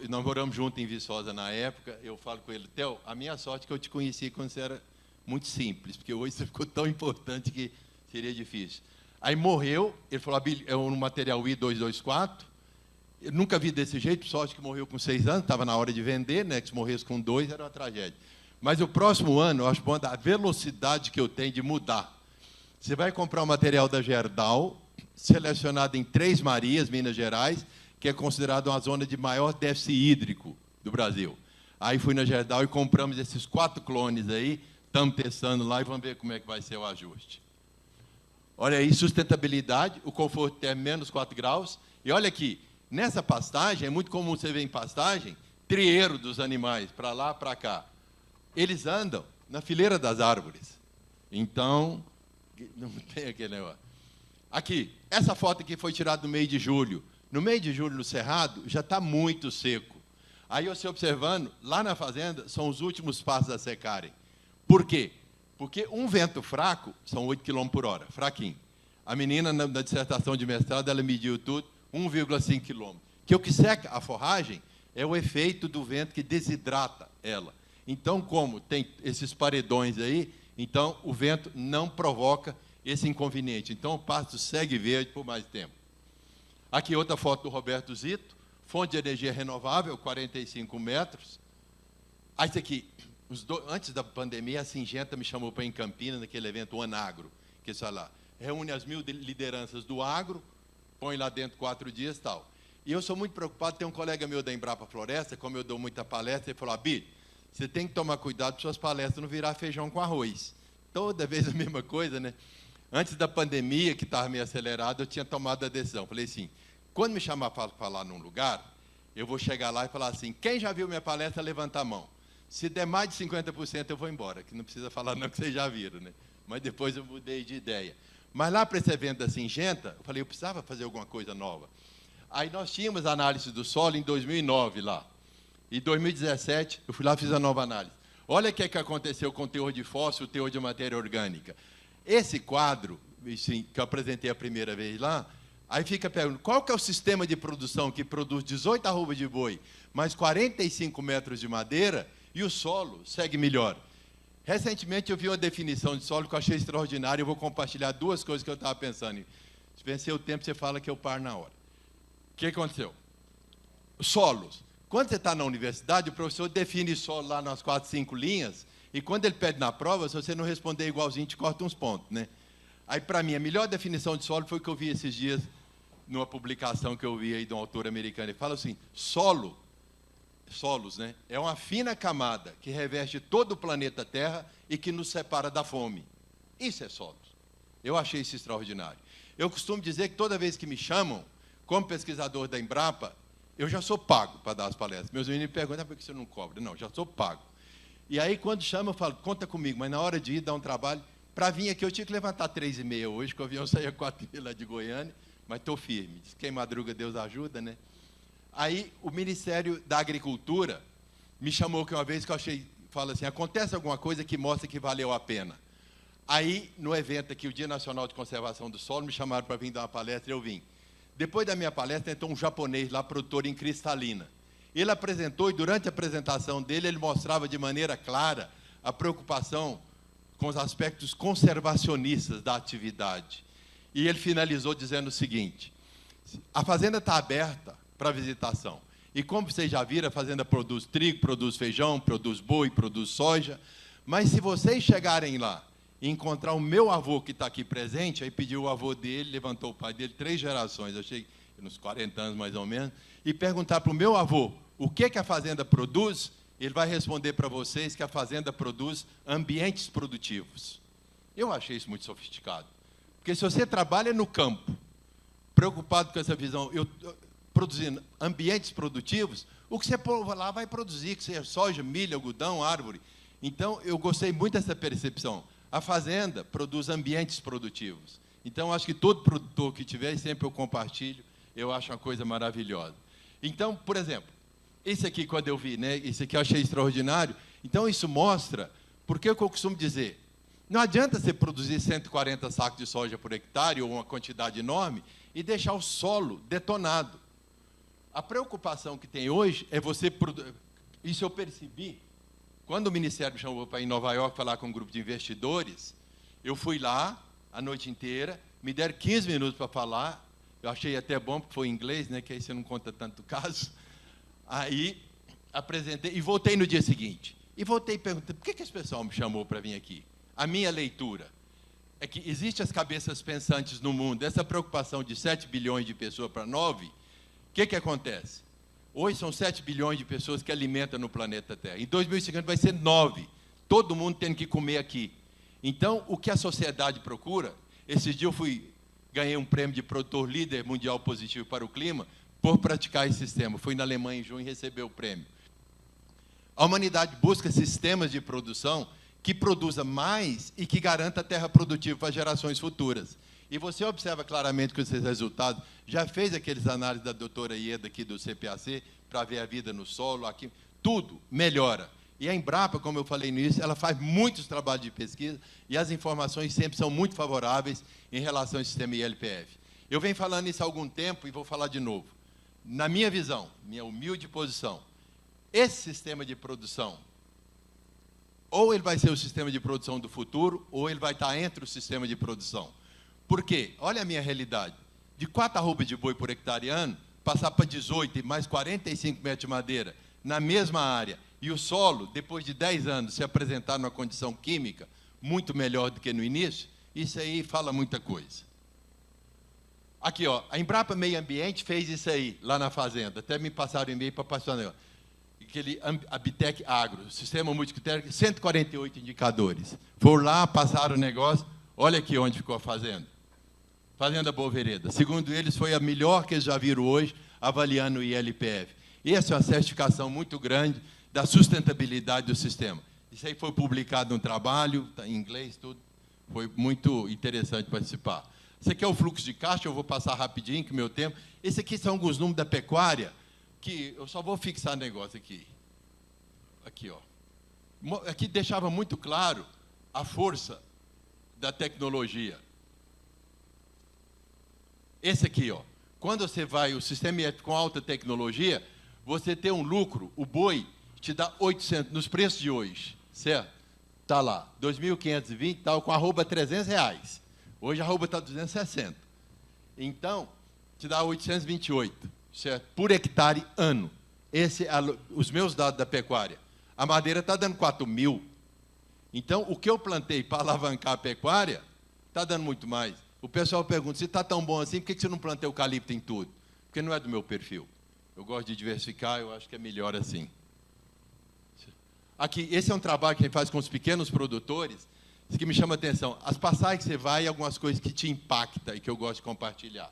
Nós moramos juntos em Viçosa na época, eu falo com ele, Theo, a minha sorte é que eu te conheci quando você era muito simples, porque hoje você ficou tão importante que seria difícil. Aí morreu, ele falou, é um material I224, eu nunca vi desse jeito, sorte que morreu com 6 anos, estava na hora de vender, né, que se morresse com 2 era uma tragédia. Mas o próximo ano, eu acho bom a velocidade que eu tenho de mudar. Você vai comprar um material da Gerdau, selecionado em 3 Marias, Minas Gerais, que é considerado uma zona de maior déficit hídrico do Brasil. Aí fui na Gerdau e compramos esses 4 clones aí, estamos testando lá e vamos ver como é que vai ser o ajuste. Olha aí, sustentabilidade, o conforto é menos 4 graus. E olha aqui, nessa pastagem, é muito comum você ver em pastagem, trieiro dos animais, para lá, para cá. Eles andam na fileira das árvores. Então, não tem aquele negócio. Aqui, essa foto aqui foi tirada no mês de julho. No mês de julho, no Cerrado, já está muito seco. Aí, você observando, lá na fazenda, são os últimos passos a secarem. Por quê? Porque um vento fraco, são 8 km por hora, fraquinho. A menina, na dissertação de mestrado, ela mediu tudo, 1,5 km. Que o que seca a forragem é o efeito do vento que desidrata ela. Então, como tem esses paredões aí, então o vento não provoca esse inconveniente. Então, o pasto segue verde por mais tempo. Aqui outra foto do Roberto Zito, fonte de energia renovável, 45 metros. Ah, isso aqui, antes da pandemia, a Singenta me chamou para ir em Campinas, naquele evento Anagro, que isso lá, reúne as 1000 lideranças do agro, põe lá dentro 4 dias e tal. E eu sou muito preocupado, tem um colega meu da Embrapa Floresta, como eu dou muita palestra, ele falou, Abílio, você tem que tomar cuidado para suas palestras não virar feijão com arroz. toda vez a mesma coisa, né? Antes da pandemia, que estava meio acelerado, eu tinha tomado a decisão. Falei assim, quando me chamar para falar num lugar, eu vou chegar lá e falar assim, quem já viu minha palestra, levanta a mão. Se der mais de 50%, eu vou embora, que não precisa falar não, que vocês já viram, né? Mas depois eu mudei de ideia. Mas lá para esse evento da Singenta, eu falei, eu precisava fazer alguma coisa nova. Aí nós tínhamos análise do solo em 2009 lá. Em 2017, eu fui lá e fiz a nova análise. Olha o que aconteceu com o teor de fósforo, o teor de matéria orgânica. Esse quadro, assim, que eu apresentei a primeira vez lá, aí fica a pergunta, qual que é o sistema de produção que produz 18 arrobas de boi, mais 45 metros de madeira, e o solo segue melhor? Recentemente eu vi uma definição de solo que eu achei extraordinária, eu vou compartilhar duas coisas que eu estava pensando. Se vencer o tempo, você fala que eu paro na hora. O que aconteceu? Solos. Quando você está na universidade, o professor define solo lá nas 4, 5 linhas, e quando ele pede na prova, se você não responder igualzinho, te corta uns pontos, né? Aí, para mim, a melhor definição de solo foi o que eu vi esses dias, numa publicação que eu vi aí de um autor americano. Ele fala assim, solos, né, é uma fina camada que reveste todo o planeta Terra e que nos separa da fome. Isso é solos. Eu achei isso extraordinário. Eu costumo dizer que toda vez que me chamam, como pesquisador da Embrapa, eu já sou pago para dar as palestras. Meus meninos me perguntam, por que você não cobra? Não, já sou pago. E aí, quando chama, eu falo, conta comigo, mas na hora de ir, dar um trabalho, para vir aqui, eu tinha que levantar 3h30 hoje, que o avião saía 4h30 lá de Goiânia, mas estou firme. Diz, quem madruga, Deus ajuda, né? Aí, o Ministério da Agricultura me chamou que uma vez que eu achei, fala assim, acontece alguma coisa que mostra que valeu a pena. Aí, no evento aqui, o Dia Nacional de Conservação do Solo, me chamaram para vir dar uma palestra e eu vim. Depois da minha palestra, entrou um japonês lá, produtor em cristalina. Ele apresentou, e durante a apresentação dele, ele mostrava de maneira clara a preocupação com os aspectos conservacionistas da atividade. E ele finalizou dizendo o seguinte, a fazenda está aberta para visitação. E como vocês já viram, a fazenda produz trigo, produz feijão, produz boi, produz soja. Mas se vocês chegarem lá e encontrar o meu avô que está aqui presente, aí pediu o avô dele, levantou o pai dele, 3 gerações, eu cheguei uns 40 anos mais ou menos, e perguntar para o meu avô o que a fazenda produz, ele vai responder para vocês que a fazenda produz ambientes produtivos. Eu achei isso muito sofisticado. Porque se você trabalha no campo, preocupado com essa visão, produzindo ambientes produtivos, o que você pôr lá vai produzir, que seja soja, milho, algodão, árvore. Então, eu gostei muito dessa percepção. A fazenda produz ambientes produtivos. Então, acho que todo produtor que tiver, e sempre eu compartilho, eu acho uma coisa maravilhosa. Então, por exemplo, esse aqui, quando eu vi, né, esse aqui eu achei extraordinário. Então, isso mostra, porque eu costumo dizer, não adianta você produzir 140 sacos de soja por hectare, ou uma quantidade enorme, e deixar o solo detonado. A preocupação que tem hoje é você produzir. Isso eu percebi. Quando o Ministério me chamou para ir em Nova York falar com um grupo de investidores, eu fui lá a noite inteira, me deram 15 minutos para falar, eu achei até bom, porque foi em inglês, né, que aí você não conta tanto caso. Aí, apresentei, e voltei no dia seguinte. E voltei perguntando, por que esse pessoal me chamou para vir aqui? A minha leitura é que existem as cabeças pensantes no mundo, essa preocupação de 7 bilhões de pessoas para 9, o que acontece? Hoje são 7 bilhões de pessoas que alimentam no planeta Terra. Em 2050 vai ser 9. Todo mundo tendo que comer aqui. Então, o que a sociedade procura, esses dias eu ganhei um prêmio de produtor líder mundial positivo para o clima, por praticar esse sistema. Fui na Alemanha em junho e recebi o prêmio. A humanidade busca sistemas de produção que produza mais e que garanta a terra produtiva para gerações futuras. E você observa claramente que esses resultados, já fez aqueles análises da doutora Ieda aqui do CPAC, para ver a vida no solo, aqui, tudo melhora. E a Embrapa, como eu falei no início, ela faz muitos trabalhos de pesquisa e as informações sempre são muito favoráveis em relação ao sistema ILPF. Eu venho falando isso há algum tempo e vou falar de novo. Na minha visão, minha humilde posição, esse sistema de produção, ou ele vai ser o sistema de produção do futuro, ou ele vai estar entre o sistema de produção. Por quê? Olha a minha realidade. De 4 arrobas de boi por hectare ano, passar para 18 e mais 45 metros de madeira, na mesma área, e o solo, depois de 10 anos, se apresentar numa condição química muito melhor do que no início, isso aí fala muita coisa. Aqui, ó, a Embrapa Meio Ambiente fez isso aí, lá na fazenda. Até me passaram e-mail para passar. aquele Abitec Agro, sistema multicritério, 148 indicadores. Foram lá, passaram o negócio, olha aqui onde ficou a fazenda. Fazenda Boa Vereda. Segundo eles, foi a melhor que eles já viram hoje, avaliando o ILPF. E essa é uma certificação muito grande da sustentabilidade do sistema. Isso aí foi publicado no trabalho, tá em inglês, tudo. Foi muito interessante participar. Esse aqui é o fluxo de caixa, eu vou passar rapidinho, que o meu tempo. Esse aqui são alguns números da pecuária, que eu só vou fixar o negócio aqui. Aqui, ó. Aqui deixava muito claro a força da tecnologia. Esse aqui, ó. Quando você vai, o sistema com alta tecnologia, você tem um lucro, o boi te dá 800, nos preços de hoje, certo? Está lá, 2.520, está com arroba R$300. Hoje a arroba está 260. Então, te dá 828, certo? Por hectare ano. Esse, os meus dados da pecuária. A madeira está dando 4.000. Então, o que eu plantei para alavancar a pecuária, está dando muito mais. O pessoal pergunta, se está tão bom assim, por que você não planta eucalipto em tudo? Porque não é do meu perfil. Eu gosto de diversificar, eu acho que é melhor assim. Aqui, esse é um trabalho que a gente faz com os pequenos produtores, isso que me chama a atenção. As passagens que você vai, algumas coisas que te impactam e que eu gosto de compartilhar.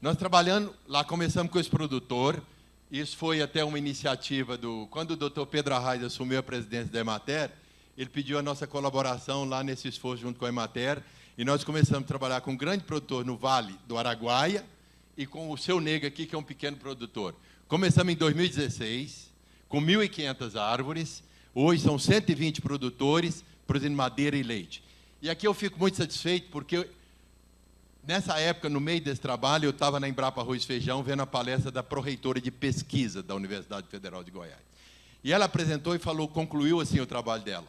Nós trabalhando, lá começamos com esse produtor, isso foi até uma iniciativa do... Quando o doutor Pedro Arraes assumiu a presidência da Emater, ele pediu a nossa colaboração lá nesse esforço junto com a Emater, e nós começamos a trabalhar com um grande produtor no Vale do Araguaia e com o Seu Nego aqui, que é um pequeno produtor. Começamos em 2016, com 1.500 árvores, hoje são 120 produtores, produzindo madeira e leite. E aqui eu fico muito satisfeito, porque nessa época, no meio desse trabalho, eu estava na Embrapa Arroz e Feijão, vendo a palestra da pró-reitora de pesquisa da Universidade Federal de Goiás. E ela apresentou e falou, concluiu assim o trabalho dela.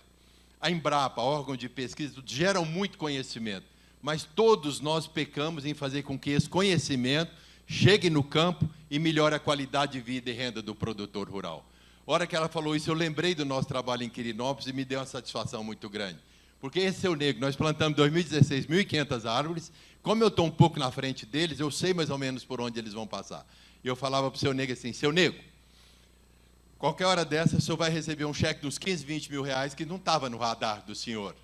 A Embrapa, órgão de pesquisa, geram muito conhecimento, mas todos nós pecamos em fazer com que esse conhecimento chegue no campo e melhore a qualidade de vida e renda do produtor rural. A hora que ela falou isso, eu lembrei do nosso trabalho em Quirinópolis e me deu uma satisfação muito grande. Porque esse Seu Nego, nós plantamos em 2016 1.500 árvores, como eu estou um pouco na frente deles, eu sei mais ou menos por onde eles vão passar. E eu falava para o Seu Nego assim, Seu Nego, qualquer hora dessa, o senhor vai receber um cheque de uns 15, 20 mil reais que não estava no radar do senhor.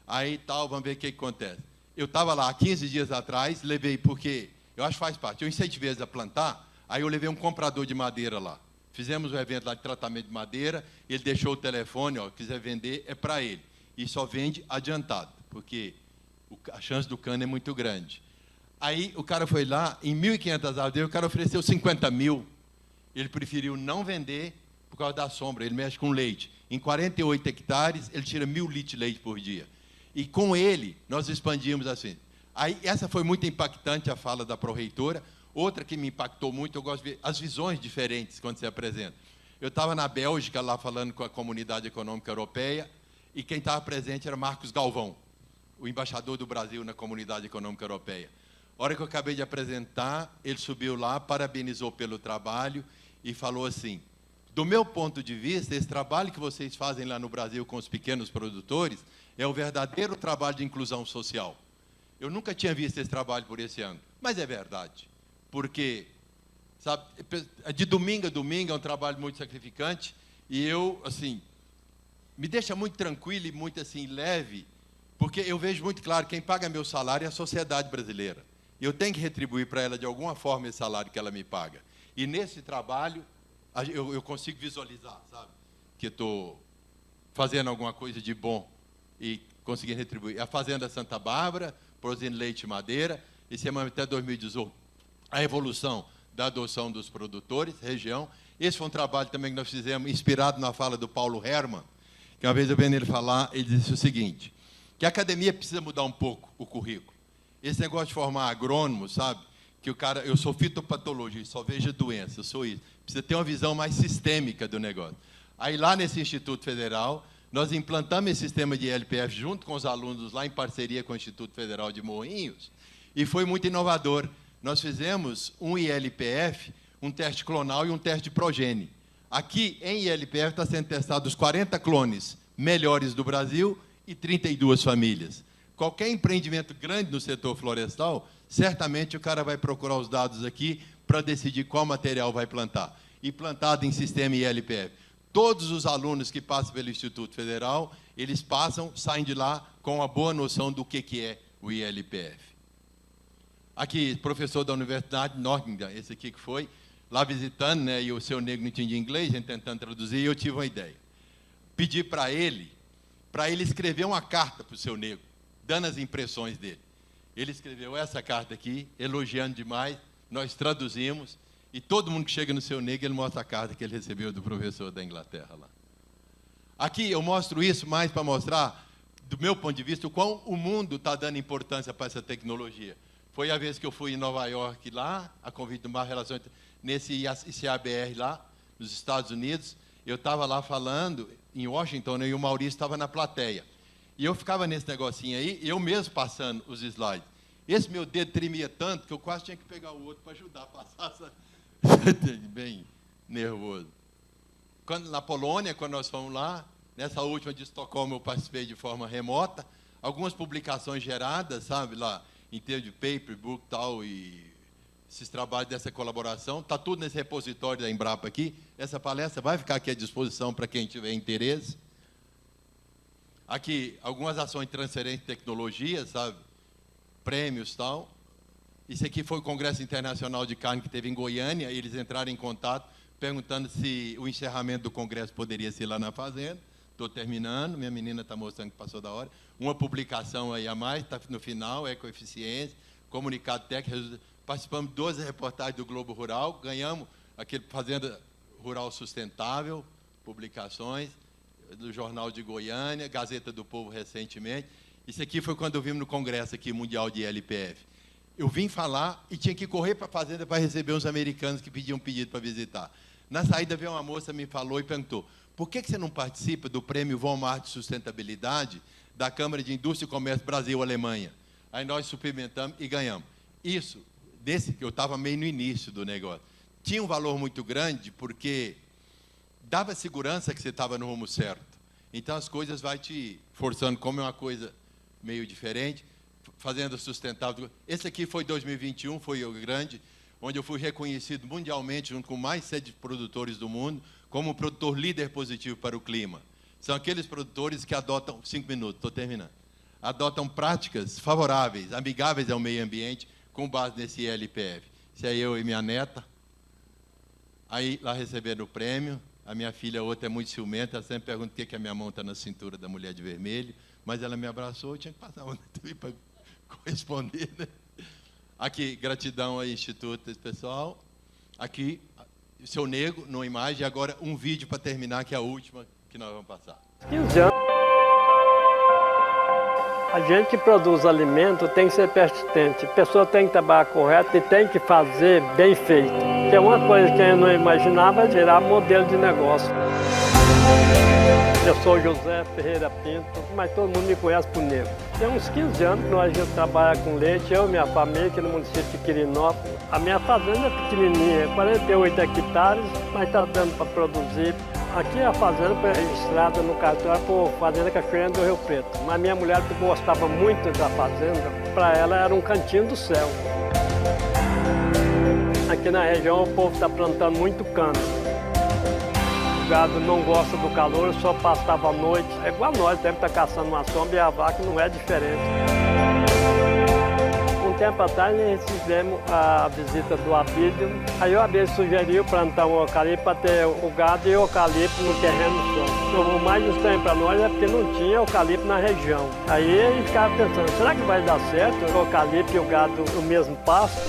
Aí, tal, vamos ver o que acontece. Eu estava lá há 15 dias atrás, levei, porque eu acho que faz parte, eu incentivei eles a plantar, aí eu levei um comprador de madeira lá. Fizemos um evento lá de tratamento de madeira, ele deixou o telefone, ó, quiser vender, é para ele. E só vende adiantado, porque a chance do cano é muito grande. Aí o cara foi lá, em 1.500 árvores, o cara ofereceu 50 mil. Ele preferiu não vender por causa da sombra, ele mexe com leite. Em 48 hectares, ele tira 1.000 litros de leite por dia. E com ele, nós expandimos assim. Aí, essa foi muito impactante, a fala da pró-reitora. Outra que me impactou muito, eu gosto de ver as visões diferentes quando se apresenta. Eu estava na Bélgica, lá falando com a Comunidade Econômica Europeia, e quem estava presente era Marcos Galvão, o embaixador do Brasil na Comunidade Econômica Europeia. A hora que eu acabei de apresentar, ele subiu lá, parabenizou pelo trabalho e falou assim, do meu ponto de vista, esse trabalho que vocês fazem lá no Brasil com os pequenos produtores é o verdadeiro trabalho de inclusão social. Eu nunca tinha visto esse trabalho por esse ângulo, mas é verdade, porque, sabe, de domingo a domingo é um trabalho muito sacrificante e eu, assim, me deixa muito tranquilo e muito, assim, leve, porque eu vejo muito claro, quem paga meu salário é a sociedade brasileira. E eu tenho que retribuir para ela, de alguma forma, esse salário que ela me paga. E nesse trabalho, eu consigo visualizar, sabe, que estou fazendo alguma coisa de bom e conseguindo retribuir. A Fazenda Santa Bárbara, produzindo leite e madeira, e semana até 2018, a evolução da adoção dos produtores, região. Esse foi um trabalho também que nós fizemos, inspirado na fala do Paulo Hermann, que uma vez eu vendo ele falar, ele disse o seguinte, que a academia precisa mudar um pouco o currículo. Esse negócio de formar agrônomo, sabe, que o cara, eu sou fitopatologista, só vejo doença, eu sou isso. Precisa ter uma visão mais sistêmica do negócio. Aí lá nesse Instituto Federal, nós implantamos esse sistema de ILPF junto com os alunos lá em parceria com o Instituto Federal de Morrinhos, e foi muito inovador. Nós fizemos um ILPF, um teste clonal e um teste de progênie. Aqui, em ILPF, está sendo testados os 40 clones melhores do Brasil e 32 famílias. Qualquer empreendimento grande no setor florestal, certamente o cara vai procurar os dados aqui para decidir qual material vai plantar. e plantada em sistema ILPF. Todos os alunos que passam pelo Instituto Federal, eles saem de lá com uma boa noção do que é o ILPF. Aqui, professor da Universidade Nottingham, esse aqui que foi, lá visitando, né, e o seu negro não entendia inglês, a gente tentando traduzir, e eu tive uma ideia. Pedi para ele escrever uma carta para o seu negro, dando as impressões dele. Ele escreveu essa carta aqui, elogiando demais, nós traduzimos, e todo mundo que chega no seu negro, ele mostra a carta que ele recebeu do professor da Inglaterra lá. Aqui eu mostro isso mais para mostrar, do meu ponto de vista, o quão o mundo está dando importância para essa tecnologia. Foi a vez que eu fui em Nova York lá, a convite de uma relação nesse ICABR lá, nos Estados Unidos. Eu estava lá falando, em Washington, né, e o Maurício estava na plateia. E eu ficava nesse negocinho aí, eu mesmo passando os slides. Esse meu dedo tremia tanto que eu quase tinha que pegar o outro para ajudar a passar. Bem nervoso. Na Polônia, quando nós fomos lá, nessa última de Estocolmo eu participei de forma remota, algumas publicações geradas, sabe, lá, em termos de paper, book e tal, e esses trabalhos dessa colaboração, está tudo nesse repositório da Embrapa aqui. Essa palestra vai ficar aqui à disposição para quem tiver interesse. Aqui, algumas ações de transferência de tecnologia, sabe, prêmios e tal. Isso aqui foi o Congresso Internacional de Carne que teve em Goiânia, e eles entraram em contato, perguntando se o encerramento do Congresso poderia ser lá na fazenda. Estou terminando, minha menina está mostrando que passou da hora. Uma publicação aí a mais, está no final, ecoeficiência, comunicado técnico. Participamos de 12 reportagens do Globo Rural, ganhamos aquele Fazenda Rural Sustentável, publicações do Jornal de Goiânia, Gazeta do Povo recentemente. Isso aqui foi quando eu vim no Congresso aqui mundial de ILPF. Eu vim falar e tinha que correr para a fazenda para receber uns americanos que pediam pedido para visitar. Na saída veio uma moça, me falou e perguntou: por que você não participa do prêmio Walmart de Sustentabilidade da Câmara de Indústria e Comércio Brasil-Alemanha? Aí nós suplementamos e ganhamos. Isso, desse que eu estava meio no início do negócio, tinha um valor muito grande porque dava segurança que você estava no rumo certo. Então as coisas vai te forçando, como é uma coisa meio diferente, fazenda sustentável. Esse aqui foi 2021, foi o grande, onde eu fui reconhecido mundialmente, junto com mais 7 produtores do mundo, como um produtor líder positivo para o clima. São aqueles produtores que adotam, 5 minutos, estou terminando, adotam práticas favoráveis, amigáveis ao meio ambiente, com base nesse ILPF. Isso é eu e minha neta. Aí, lá recebendo o prêmio, a minha filha, outra, é muito ciumenta, ela sempre pergunta por que a minha mão está na cintura da mulher de vermelho, mas ela me abraçou, eu tinha que passar uma também para corresponder, né? Aqui, gratidão ao Instituto, esse pessoal. Aqui, seu nego, numa imagem, e agora um vídeo para terminar, que é a última que nós vamos passar. 15 anos. A gente que produz alimento tem que ser persistente, a pessoa tem que trabalhar correto e tem que fazer bem feito. Que é uma coisa que eu não imaginava, é gerar modelo de negócio. Eu sou José Ferreira Pinto, mas todo mundo me conhece por Nego. Tem uns 15 anos que nós já trabalhamos com leite, eu e minha família, aqui no município de Quirinópolis. A minha fazenda é pequenininha, 48 hectares, mas está dando para produzir. Aqui a fazenda foi registrada no cartório por Fazenda Cachoeira do Rio Preto. Mas minha mulher gostava muito da fazenda, para ela era um cantinho do céu. Aqui na região o povo está plantando muito cana. O gado não gosta do calor, só pastava à noite. É igual nós, deve estar caçando uma sombra e a vaca não é diferente. Um tempo atrás nós fizemos a visita do Abílio. Aí o Abílio sugeriu plantar um eucalipto para ter o gado e o eucalipto no terreno só. O mais estranho para nós é porque não tinha eucalipto na região. Aí a gente ficava pensando, será que vai dar certo o eucalipto e o gado no mesmo pasto?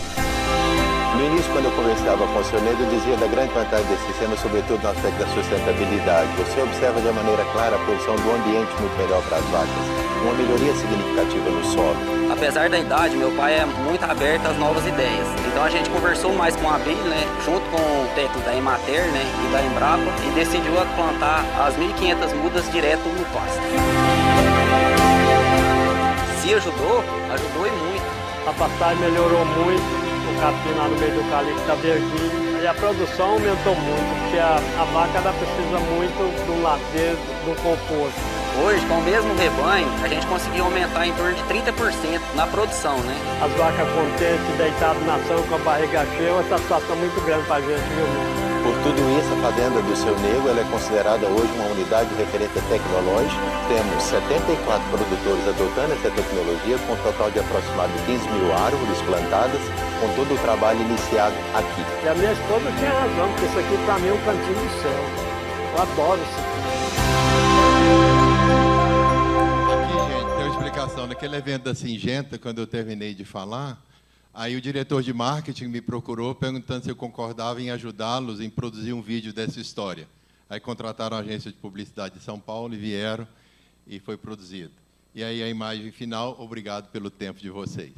No início, quando eu conversava com o senhor Nego, eu dizia da grande vantagem desse sistema, sobretudo no aspecto da sustentabilidade. Você observa de maneira clara a posição do ambiente muito melhor para as vacas, uma melhoria significativa no solo. Apesar da idade, meu pai é muito aberto às novas ideias. Então a gente conversou mais com a Abílio, né, junto com o técnico da Emater, né, e da Embrapa, e decidiu plantar as 1.500 mudas direto no pasto. Se ajudou e muito. A pastagem melhorou muito. O capim lá no meio do eucalipto está verdinho e a produção aumentou muito, porque a vaca ela precisa muito do lazer, do composto. Hoje, com o mesmo rebanho, a gente conseguiu aumentar em torno de 30% na produção, né? As vacas contentes, deitadas na cama com a barriga cheia, é uma satisfação muito grande para a gente, viu? Por tudo isso, a fazenda do Seu Nego ela é considerada hoje uma unidade de referência tecnológica. Temos 74 produtores adotando essa tecnologia, com um total de aproximadamente 15 mil árvores plantadas, com todo o trabalho iniciado aqui. E a minha esposa tinha razão, porque isso aqui para mim é um cantinho do céu. Eu adoro isso aqui. Aqui, gente, tem uma explicação. Naquele evento da Singenta, quando eu terminei de falar, aí o diretor de marketing me procurou perguntando se eu concordava em ajudá-los em produzir um vídeo dessa história. Aí contrataram a agência de publicidade de São Paulo e vieram e foi produzido. E aí a imagem final, obrigado pelo tempo de vocês.